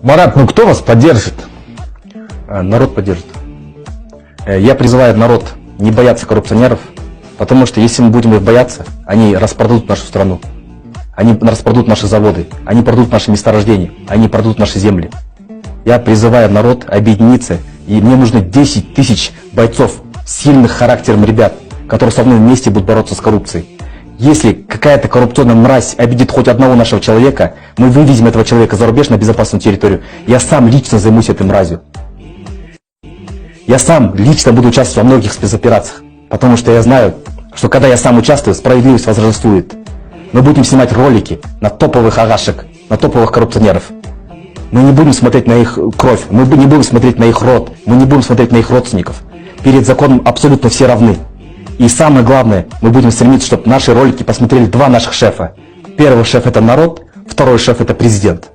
Марат, ну кто вас поддержит? Народ поддержит. Я призываю народ не бояться коррупционеров, потому что если мы будем их бояться, они распродадут нашу страну, они распродадут наши заводы, они продадут наши месторождения, они продадут наши земли. Я призываю народ объединиться, и мне нужно 10 тысяч бойцов, сильных характером ребят, которые со мной вместе будут бороться с коррупцией. Если какая-то коррупционная мразь обидит хоть одного нашего человека, мы вывезем этого человека за рубеж на безопасную территорию. Я сам лично займусь этой мразью. Я сам лично буду участвовать во многих спецоперациях, потому что я знаю, что когда я сам участвую, справедливость возрастает. Мы будем снимать ролики на топовых агашек, на топовых коррупционеров. Мы не будем смотреть на их кровь, мы не будем смотреть на их род, мы не будем смотреть на их родственников. Перед законом абсолютно все равны. И самое главное, мы будем стремиться, чтобы наши ролики посмотрели два наших шефа. Первый шеф — это народ, второй шеф — это президент.